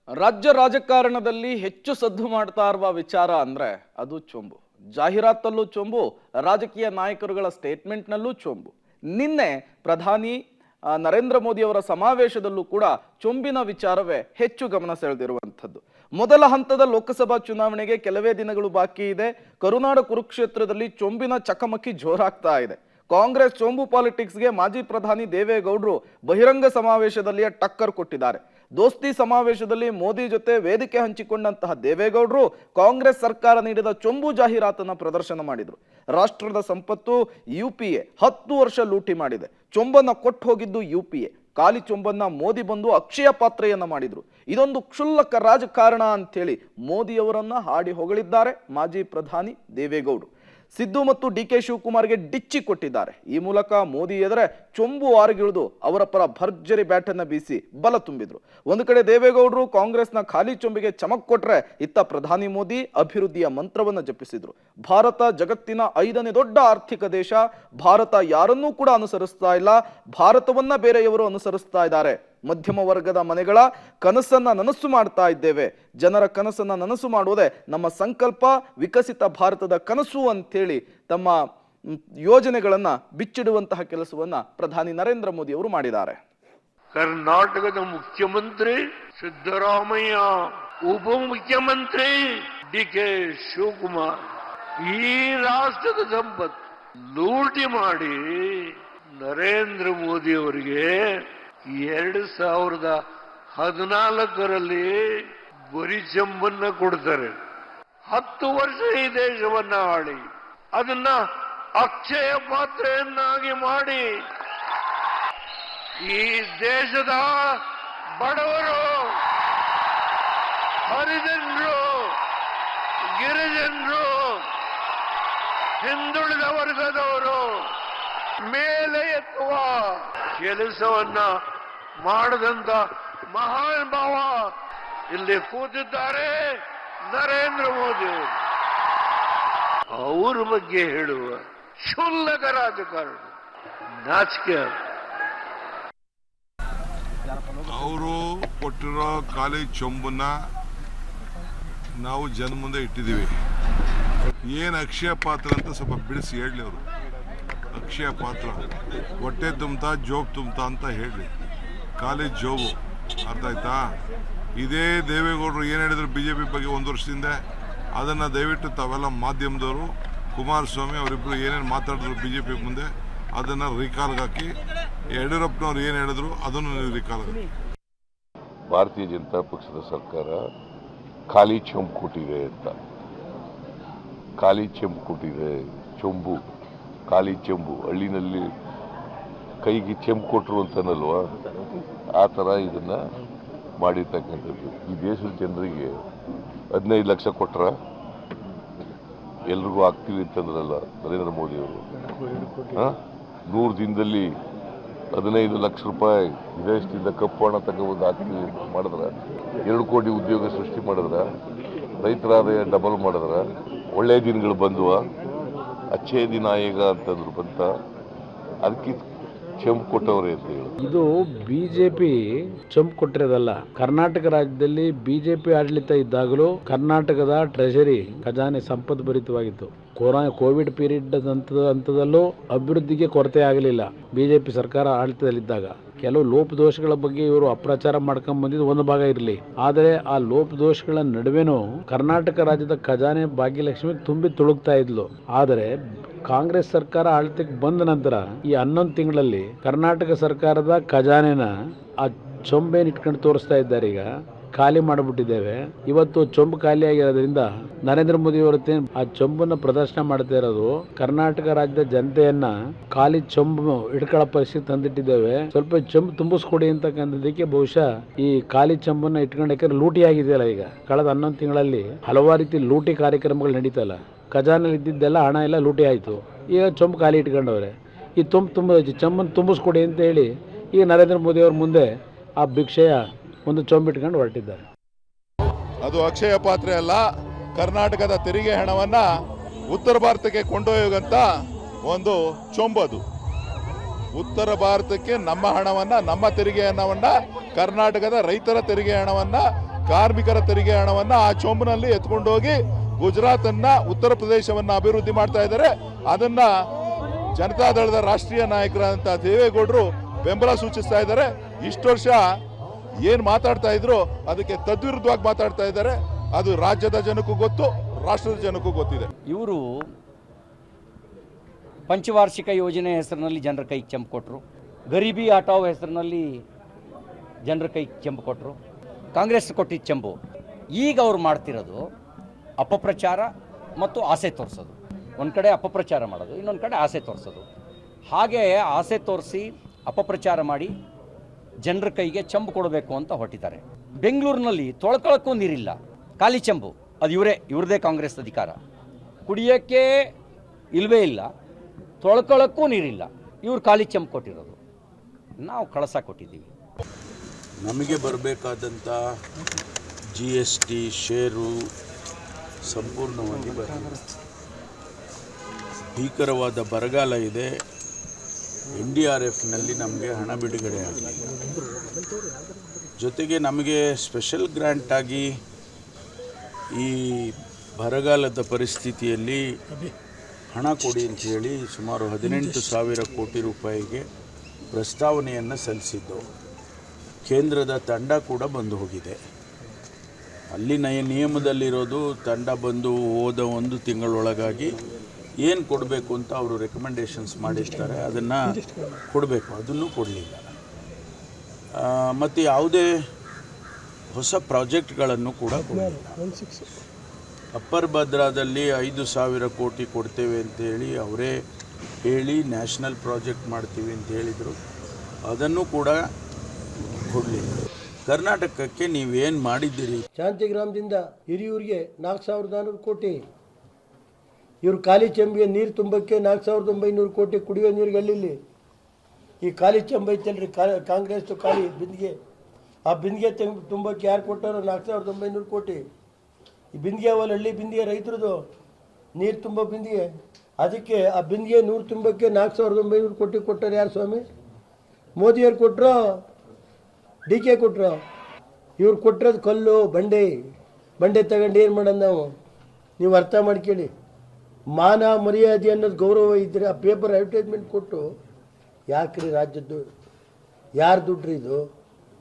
ರಾಜ್ಯ ರಾಜಕಾರಣದಲ್ಲಿ ಹೆಚ್ಚು ಸದ್ದು ಮಾಡ್ತಾ ಇರುವ ವಿಚಾರ ಅಂದ್ರೆ ಅದು ಚೊಂಬು. ಜಾಹೀರಾತಲ್ಲೂ ಚೊಂಬು, ರಾಜಕೀಯ ನಾಯಕರುಗಳ ಸ್ಟೇಟ್ಮೆಂಟ್ನಲ್ಲೂ ಚೊಂಬು. ನಿನ್ನೆ ಪ್ರಧಾನಿ ನರೇಂದ್ರ ಮೋದಿ ಅವರ ಸಮಾವೇಶದಲ್ಲೂ ಕೂಡ ಚೊಂಬಿನ ವಿಚಾರವೇ ಹೆಚ್ಚು ಗಮನ ಸೆಳೆದಿರುವಂಥದ್ದು. ಮೊದಲ ಹಂತದ ಲೋಕಸಭಾ ಚುನಾವಣೆಗೆ ಕೆಲವೇ ದಿನಗಳು ಬಾಕಿ ಇದೆ. ಕರುನಾಡ ಕುರುಕ್ಷೇತ್ರದಲ್ಲಿ ಚೊಂಬಿನ ಚಕಮಕಿ ಜೋರಾಗ್ತಾ ಇದೆ. ಕಾಂಗ್ರೆಸ್ ಚೊಂಬು ಪಾಲಿಟಿಕ್ಸ್ಗೆ ಮಾಜಿ ಪ್ರಧಾನಿ ದೇವೇಗೌಡರು ಬಹಿರಂಗ ಸಮಾವೇಶದಲ್ಲಿ ಟಕ್ಕರ್ ಕೊಟ್ಟಿದ್ದಾರೆ. ದೋಸ್ತಿ ಸಮಾವೇಶದಲ್ಲಿ ಮೋದಿ ಜೊತೆ ವೇದಿಕೆ ಹಂಚಿಕೊಂಡಂತಹ ದೇವೇಗೌಡರು ಕಾಂಗ್ರೆಸ್ ಸರ್ಕಾರ ನೀಡಿದ ಚೊಂಬು ಜಾಹೀರಾತನ್ನ ಪ್ರದರ್ಶನ ಮಾಡಿದ್ರು. ರಾಷ್ಟ್ರದ ಸಂಪತ್ತು ಯುಪಿಎ 10 ವರ್ಷ ಲೂಟಿ ಮಾಡಿದೆ, ಚೊಂಬನ್ನ ಕೊಟ್ಟು ಹೋಗಿದ್ದು ಯುಪಿಎ, ಖಾಲಿ ಚೊಂಬನ್ನ ಮೋದಿ ಬಂದು ಅಕ್ಷಯ ಪಾತ್ರೆಯನ್ನ ಮಾಡಿದ್ರು. ಇದೊಂದು ಕ್ಷುಲ್ಲಕ ರಾಜಕಾರಣ ಅಂತೇಳಿ ಮೋದಿಯವರನ್ನ ಹಾಡಿ ಹೊಗಳಿದ್ದಾರೆ ಮಾಜಿ ಪ್ರಧಾನಿ ದೇವೇಗೌಡರು. ಸಿದ್ದು ಮತ್ತು ಡಿಕೆ ಶಿವಕುಮಾರ್ಗೆ ಡಿಚ್ಚಿ ಕೊಟ್ಟಿದ್ದಾರೆ. ಈ ಮೂಲಕ ಮೋದಿ ಎದುರೆ ಚೊಂಬು ಆರಿಗಿಳಿದು ಅವರ ಪರ ಭರ್ಜರಿ ಬ್ಯಾಟನ್ನ ಬೀಸಿ ಬಲ ತುಂಬಿದ್ರು. ಒಂದು ಕಡೆ ದೇವೇಗೌಡರು ಕಾಂಗ್ರೆಸ್ನ ಖಾಲಿ ಚೊಂಬಿಗೆ ಚಮಕ್ ಕೊಟ್ರೆ, ಇತ್ತ ಪ್ರಧಾನಿ ಮೋದಿ ಅಭಿವೃದ್ಧಿಯ ಮಂತ್ರವನ್ನ ಜಪಿಸಿದ್ರು. ಭಾರತ ಜಗತ್ತಿನ 5ನೇ ದೊಡ್ಡ ಆರ್ಥಿಕ ದೇಶ. ಭಾರತ ಯಾರನ್ನೂ ಕೂಡ ಅನುಸರಿಸ್ತಾ ಇಲ್ಲ, ಭಾರತವನ್ನ ಬೇರೆಯವರು ಅನುಸರಿಸ್ತಾ ಇದ್ದಾರೆ. ಮಧ್ಯಮ ವರ್ಗದ ಮನೆಗಳ ಕನಸನ್ನ ನನಸು ಮಾಡ್ತಾ ಇದ್ದೇವೆ. ಜನರ ಕನಸನ್ನ ನನಸು ಮಾಡುವುದೇ ನಮ್ಮ ಸಂಕಲ್ಪ, ವಿಕಸಿತ ಭಾರತದ ಕನಸು ಅಂತೇಳಿ ತಮ್ಮ ಯೋಜನೆಗಳನ್ನ ಬಿಚ್ಚಿಡುವಂತಹ ಕೆಲಸವನ್ನ ಪ್ರಧಾನಿ ನರೇಂದ್ರ ಮೋದಿ ಅವರು ಮಾಡಿದ್ದಾರೆ. ಕರ್ನಾಟಕದ ಮುಖ್ಯಮಂತ್ರಿ ಸಿದ್ದರಾಮಯ್ಯ, ಉಪಮುಖ್ಯಮಂತ್ರಿ ಡಿಕೆ ಶಿವಕುಮಾರ್ ಈ ರಾಷ್ಟ್ರದ ಸಂಪತ್ತು ಲೂಟಿ ಮಾಡಿ ನರೇಂದ್ರ ಮೋದಿ ಅವರಿಗೆ 2014ರಲ್ಲಿ ಬರಿ ಚೊಂಬನ್ನ ಕೊಡ್ತಾರೆ. 10 ವರ್ಷ ಈ ದೇಶವನ್ನ ಆಳಿ ಅದನ್ನ ಅಕ್ಷಯ ಪಾತ್ರೆಯನ್ನಾಗಿ ಮಾಡಿ ಈ ದೇಶದ ಬಡವರು, ಹರಿಜನರು, ಗಿರಿಜನರು, ಹಿಂದುಳಿದ ವರ್ಗದವರು ಮೇಲೆ ಎತ್ತುವ ಕೆಲಸವನ್ನ ಮಾಡದಂತ ಮಹಾನ್ ಭಾವ ಇಲ್ಲಿ ಕೂತಿದ್ದಾರೆ ನರೇಂದ್ರ ಮೋದಿ. ಅವ್ರ ಬಗ್ಗೆ ಹೇಳುವ ಕ್ಷುಲ್ಲಕ ರಾಜಕಾರಣ ನಾಚಿಕೆ. ಅವರು ಕೊಟ್ಟಿರೋ ಖಾಲಿ ಚೊಂಬನ್ನ ನಾವು ಜನ ಮುಂದೆ ಇಟ್ಟಿದ್ದೀವಿ. ಏನು ಅಕ್ಷಯ ಪಾತ್ರ ಅಂತ ಸ್ವಲ್ಪ ಬಿಡಿಸಿ ಹೇಳಲಿ. ಅವರು ಅಕ್ಷಯ ಪಾತ್ರ ಹೊಟ್ಟೆ ತುಂಬ್ತಾ ಜೋಬ್ ತುಂಬ್ತಾ ಅಂತ ಹೇಳಿ, ಖಾಲಿ ಜೋಬು. ಅರ್ಥ ಆಯ್ತಾ? ಇದೇ ದೇವೇಗೌಡರು ಏನು ಹೇಳಿದ್ರು BJP ಬಗ್ಗೆ 1 ವರ್ಷದಿಂದ, ಅದನ್ನು ದಯವಿಟ್ಟು ತಾವೆಲ್ಲ ಮಾಧ್ಯಮದವರು, ಕುಮಾರಸ್ವಾಮಿ ಅವರಿಬ್ಬರು ಏನೇನು ಮಾತಾಡಿದ್ರು BJP ಮುಂದೆ ಅದನ್ನು ರೀಕಾಲ್ಗೆ ಹಾಕಿ, ಯಡಿಯೂರಪ್ಪನವ್ರು ಏನು ಹೇಳಿದ್ರು ಅದನ್ನು ನೀವು ರೀಕಾಲ್ಗೆ ಹಾಕಿ. ಭಾರತೀಯ ಜನತಾ ಪಕ್ಷದ ಸರ್ಕಾರ ಖಾಲಿ ಚೊಂಬು ಕೊಟ್ಟಿದೆ ಅಂತ, ಖಾಲಿ ಚೊಂಬು ಕೊಟ್ಟಿದೆ. ಚೊಂಬು, ಖಾಲಿ ಚೆಂಬು, ಹಳ್ಳಿನಲ್ಲಿ ಕೈಗೆ ಚೆಂಬು ಕೊಟ್ಟರು ಅಂತನಲ್ವಾ, ಆ ಥರ ಇದನ್ನು ಮಾಡಿರ್ತಕ್ಕಂಥದ್ದು. ಈ ದೇಶದ ಜನರಿಗೆ 15 ಲಕ್ಷ ಕೊಟ್ರ ಎಲ್ರಿಗೂ ಆಗ್ತೀವಿ ಅಂತಂದ್ರಲ್ಲ ನರೇಂದ್ರ ಮೋದಿ ಅವರು. 100 ದಿನದಲ್ಲಿ 15 ಲಕ್ಷ ರೂಪಾಯಿ ವಿದೇಶದಿಂದ ಕಪ್ಪು ಹಣ ತಗೊಂಡು ಆಗ್ತೀವಿ ಮಾಡಿದ್ರ, 2 ಕೋಟಿ ಉದ್ಯೋಗ ಸೃಷ್ಟಿ ಮಾಡಿದ್ರ, ರೈತರ ಆದಾಯ ಡಬಲ್ ಮಾಡಿದ್ರ, ಒಳ್ಳೆಯ ದಿನಗಳು ಬಂದುವ, ಅಚ್ಚೇ ದಿನ ಈಗ ಅಂತಂದ್ರು ಬಂತ, ಅದಕ್ಕೆ ಚಂಪು ಕೊಟ್ಟವ್ರೆ ಅಂತ ಹೇಳಿ. ಇದು ಬಿಜೆಪಿ ಚಂಪು ಕೊಟ್ಟಿರೋದಲ್ಲ. ಕರ್ನಾಟಕ ರಾಜ್ಯದಲ್ಲಿ ಬಿಜೆಪಿ ಆಡಳಿತ ಇದ್ದಾಗಲೂ ಕರ್ನಾಟಕದ ಟ್ರೆಷರಿ ಖಜಾನೆ ಸಂಪದ್ಭರಿತವಾಗಿತ್ತು. ಕೋವಿಡ್ ಪೀರಿಯಡ್ ಹಂತದಲ್ಲೂ ಅಭಿವೃದ್ಧಿಗೆ ಕೊರತೆ ಆಗಲಿಲ್ಲ ಬಿಜೆಪಿ ಸರ್ಕಾರ ಆಡಳಿತದಲ್ಲಿದ್ದಾಗ. ಕೆಲವು ಲೋಪದೋಷಗಳ ಬಗ್ಗೆ ಇವರು ಅಪ್ರಚಾರ ಮಾಡ್ಕೊಂಡ್ ಬಂದಿದ್ದು ಒಂದು ಭಾಗ ಇರಲಿ, ಆದರೆ ಆ ಲೋಪದೋಷಗಳ ನಡುವೆನೂ ಕರ್ನಾಟಕ ರಾಜ್ಯದ ಖಜಾನೆ ಭಾಗ್ಯಲಕ್ಷ್ಮಿ ತುಂಬಿ ತುಳುಕ್ತಾ ಇದ್ಲು. ಆದರೆ ಕಾಂಗ್ರೆಸ್ ಸರ್ಕಾರ ಆಡಳಿತಕ್ಕೆ ಬಂದ ನಂತರ ಈ 11 ತಿಂಗಳಲ್ಲಿ ಕರ್ನಾಟಕ ಸರ್ಕಾರದ ಖಜಾನೆನ ಆ ಚೊಂಬೇನ್ ಇಟ್ಕೊಂಡು ತೋರಿಸ್ತಾ ಇದ್ದಾರೆ. ಈಗ ಖಾಲಿ ಮಾಡಿಬಿಟ್ಟಿದ್ದೇವೆ. ಇವತ್ತು ಚೊಂಬು ಖಾಲಿ ಆಗಿರೋದ್ರಿಂದ ನರೇಂದ್ರ ಮೋದಿ ಅವರು ಆ ಚೊಂಬನ್ನ ಪ್ರದರ್ಶನ ಮಾಡ್ತಾ ಇರೋದು ಕರ್ನಾಟಕ ರಾಜ್ಯದ ಜನತೆಯನ್ನ ಖಾಲಿ ಚೊಂಬು ಇಟ್ಕೊಳ್ಳೋ ಪರಿಸ್ಥಿತಿ ತಂದಿಟ್ಟಿದ್ದೇವೆ, ಸ್ವಲ್ಪ ಚೊಂಬು ತುಂಬಿಸ್ಕೊಡಿ ಅಂತಕ್ಕಂಥದ್ದಕ್ಕೆ ಬಹುಶಃ ಈ ಖಾಲಿ ಚೊಂಬನ್ನ ಇಟ್ಕೊಂಡಕ್ಕೆ ಲೂಟಿ ಆಗಿದೆಯಲ್ಲ. ಈಗ ಕಳೆದ 11 ತಿಂಗಳಲ್ಲಿ ಹಲವಾರು ರೀತಿ ಲೂಟಿ ಕಾರ್ಯಕ್ರಮಗಳು ನಡೀತಲ್ಲ. ಖಜಾನಲ್ಲಿ ಇದ್ದಿದ್ದೆಲ್ಲ ಹಣ ಎಲ್ಲ ಲೂಟಿ ಆಯಿತು. ಈಗ ಚೊಂಬು ಖಾಲಿ ಇಟ್ಕೊಂಡವ್ರೆ. ಈ ಚೊಂಬನ್ನು ತುಂಬಿಸ್ಕೊಡಿ ಅಂತ ಹೇಳಿ ಈಗ ನರೇಂದ್ರ ಮೋದಿ ಅವ್ರ ಮುಂದೆ ಆ ಭಿಕ್ಷೆಯ ಒಂದು ಚೊಂಬು ಇಟ್ಕೊಂಡು ಹೊರಟಿದ್ದಾರೆ. ಅದು ಅಕ್ಷಯ ಪಾತ್ರೆ ಅಲ್ಲ, ಕರ್ನಾಟಕದ ತೆರಿಗೆ ಹಣವನ್ನ ಉತ್ತರ ಭಾರತಕ್ಕೆ ಕೊಂಡೊಯ್ಯುವಂತ ಒಂದು ಚೊಂಬದು. ಉತ್ತರ ಭಾರತಕ್ಕೆ ನಮ್ಮ ಹಣವನ್ನ, ನಮ್ಮ ತೆರಿಗೆ ಹಣವನ್ನ, ಕರ್ನಾಟಕದ ರೈತರ ತೆರಿಗೆ ಹಣವನ್ನ ಕಾರ್ಮಿಕರ ತೆರಿಗೆ ಹಣವನ್ನ ಆ ಚೊಂಬಿನಲ್ಲಿ ಎತ್ಕೊಂಡೋಗಿ ಗುಜರಾತನ್ನ ಉತ್ತರ ಪ್ರದೇಶವನ್ನ ಅಭಿವೃದ್ಧಿ ಮಾಡ್ತಾ ಇದ್ದಾರೆ. ಅದನ್ನ ಜನತಾದಳದ ರಾಷ್ಟ್ರೀಯ ನಾಯಕರಾದಂಥ ದೇವೇಗೌಡರು ಬೆಂಬಲ ಸೂಚಿಸ್ತಾ ಇದ್ದಾರೆ. ಇಷ್ಟು ವರ್ಷ ಏನ್ ಮಾತಾಡ್ತಾ ಇದ್ರು ಅದಕ್ಕೆ ತದ್ವಿರುದ್ಧವಾಗಿ ಮಾತಾಡ್ತಾ ಇದ್ದಾರೆ. ಅದು ರಾಜ್ಯದ ಜನಕ್ಕೂ ಗೊತ್ತು, ರಾಷ್ಟ್ರದ ಜನಕ್ಕೂ ಗೊತ್ತಿದೆ. ಇವರು ಪಂಚವಾರ್ಷಿಕ ಯೋಜನೆ ಹೆಸರಿನಲ್ಲಿ ಜನರ ಕೈಗೆ ಚೆಂಪು ಕೊಟ್ಟರು. ಗರೀಬಿ ಹಟಾವ್ ಹೆಸರಿನಲ್ಲಿ ಜನರ ಕೈಗೆ ಚೆಂಪು ಕೊಟ್ಟರು. ಕಾಂಗ್ರೆಸ್ ಕೊಟ್ಟಿದ್ದ ಚೆಂಬು. ಈಗ ಅವ್ರು ಮಾಡ್ತಿರೋದು ಅಪಪ್ರಚಾರ ಮತ್ತು ಆಸೆ ತೋರಿಸೋದು. ಒಂದು ಕಡೆ ಅಪಪ್ರಚಾರ ಮಾಡೋದು, ಇನ್ನೊಂದು ಕಡೆ ಆಸೆ ತೋರಿಸೋದು. ಹಾಗೆ ಆಸೆ ತೋರಿಸಿ ಅಪಪ್ರಚಾರ ಮಾಡಿ ಜನರ ಕೈಗೆ ಚೆಂಬು ಕೊಡಬೇಕು ಅಂತ ಹೊರಟಿದ್ದಾರೆ. ಬೆಂಗಳೂರಿನಲ್ಲಿ ತೊಳ್ಕೊಳಕ್ಕೂ ನೀರಿಲ್ಲ, ಖಾಲಿ ಚೆಂಬು. ಅದು ಇವ್ರದೇ ಕಾಂಗ್ರೆಸ್ ಅಧಿಕಾರ. ಕುಡಿಯೋಕ್ಕೆ ಇಲ್ಲವೇ ಇಲ್ಲ, ತೊಳ್ಕೊಳಕ್ಕೂ ನೀರಿಲ್ಲ. ಇವ್ರು ಖಾಲಿ ಚೆಂಬು ಕೊಟ್ಟಿರೋದು, ನಾವು ಕಳಸ ಕೊಟ್ಟಿದ್ದೀವಿ. ನಮಗೆ ಬರಬೇಕಾದಂಥ GST ಶೇರು ಸಂಪೂರ್ಣವಾಗಿ ಬರಲಿದೆ. ಭೀಕರವಾದ ಬರಗಾಲ ಇದೆ. NDRFನಲ್ಲಿ ನಮಗೆ ಹಣ ಬಿಡುಗಡೆ ಆಗಲಿಲ್ಲ. ಜೊತೆಗೆ ನಮಗೆ ಸ್ಪೆಷಲ್ ಗ್ರ್ಯಾಂಟಾಗಿ ಈ ಬರಗಾಲದ ಪರಿಸ್ಥಿತಿಯಲ್ಲಿ ಹಣ ಕೊಡಿ ಅಂಥೇಳಿ ಸುಮಾರು 18,000 ಕೋಟಿ ರೂಪಾಯಿಗೆ ಪ್ರಸ್ತಾವನೆಯನ್ನು ಸಲ್ಲಿಸಿದ್ದು. ಕೇಂದ್ರದ ತಂಡ ಕೂಡ ಬಂದು ಹೋಗಿದೆ. ಅಲ್ಲಿ ನಿಯಮದಲ್ಲಿರೋದು ತಂಡ ಬಂದು ಹೋದ 1 ತಿಂಗಳೊಳಗಾಗಿ ಏನು ಕೊಡಬೇಕು ಅಂತ ಅವರು ರೆಕಮೆಂಡೇಷನ್ಸ್ ಮಾಡಿರ್ತಾರೆ, ಅದನ್ನು ಕೊಡಬೇಕು. ಅದನ್ನು ಕೊಡಲಿಲ್ಲ. ಮತ್ತು ಯಾವುದೇ ಹೊಸ ಪ್ರಾಜೆಕ್ಟ್ಗಳನ್ನು ಕೂಡ ಕೊಡಲಿಲ್ಲ. ಅಪ್ಪರ್ ಭದ್ರಾದಲ್ಲಿ 5,000 ಕೋಟಿ ಕೊಡ್ತೇವೆ ಅಂತೇಳಿ ಅವರೇ ಹೇಳಿ ನ್ಯಾಷನಲ್ ಪ್ರಾಜೆಕ್ಟ್ ಮಾಡ್ತೀವಿ ಅಂತ ಹೇಳಿದರು. ಅದನ್ನು ಕೂಡ ಕೊಡಲಿಲ್ಲ. ಕರ್ನಾಟಕಕ್ಕೆ ನೀವೇನು ಮಾಡಿದ್ದೀರಿ? ಶಾಂತಿಗ್ರಾಮದಿಂದ ಹಿರಿಯೂರಿಗೆ 4,400 ಕೋಟಿ, ಇವರು ಖಾಲಿ ಚೆಂಬಿಗೆ ನೀರು ತುಂಬಕ್ಕೆ 4,900 ಕೋಟಿ, ಕುಡಿಯೋ ನೀರಿಗೆ ಹಳ್ಳಿಲಿ ಈ ಖಾಲಿ ಚೆಂಬು ಐತಲ್ರಿ, ಕಾಂಗ್ರೆಸ್ ಖಾಲಿ ಬಿಂದಿಗೆ, ಆ ಬಿಂದಿಗೆ ತುಂಬಕ್ಕೆ ಯಾರು ಕೊಟ್ಟಾರೋ 4,900 ಕೋಟಿ. ಈ ಬಿಂದಿಗೆ ಅವಲ್ಲ, ಹಳ್ಳಿ ಬಿಂದಿಗೆ ರೈತರದು ನೀರು ತುಂಬ ಬಿಂದಿಗೆ, ಅದಕ್ಕೆ ಆ ಬಿಂದಿಗೆ ನೀರು ತುಂಬಕ್ಕೆ 4,900 ಕೋಟಿ ಕೊಟ್ಟಾರೆ. ಯಾರು ಸ್ವಾಮಿ? ಮೋದಿಯವ್ರು ಕೊಟ್ಟರು, DK ಕೊಟ್ಟರು. ಇವ್ರು ಕೊಟ್ಟಿರೋದು ಕಲ್ಲು ಬಂಡೆ ತಗೊಂಡು ಏನು ಮಾಡೋದು ನಾವು? ನೀವು ಅರ್ಥ ಮಾಡ್ಕೊಳ್ಳಿ. ಮಾನ ಮರ್ಯಾದೆ ಅನ್ನೋದು ಗೌರವ ಇದ್ದರೆ ಆ ಪೇಪರ್ ಅಡ್ವರ್ಟೈಸ್ಮೆಂಟ್ ಕೊಟ್ಟು ಯಾಕ್ರಿ ರಾಜ್ಯದ್ದು ಯಾರು ದುಡ್ಡ್ರಿ ಇದು?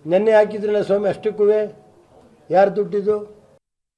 ನೆನ್ನೆ ಹಾಕಿದ್ರಲ್ಲ ಸ್ವಾಮಿ, ಅಷ್ಟಕ್ಕೂ ಯಾರು ದುಡ್ಡಿದು?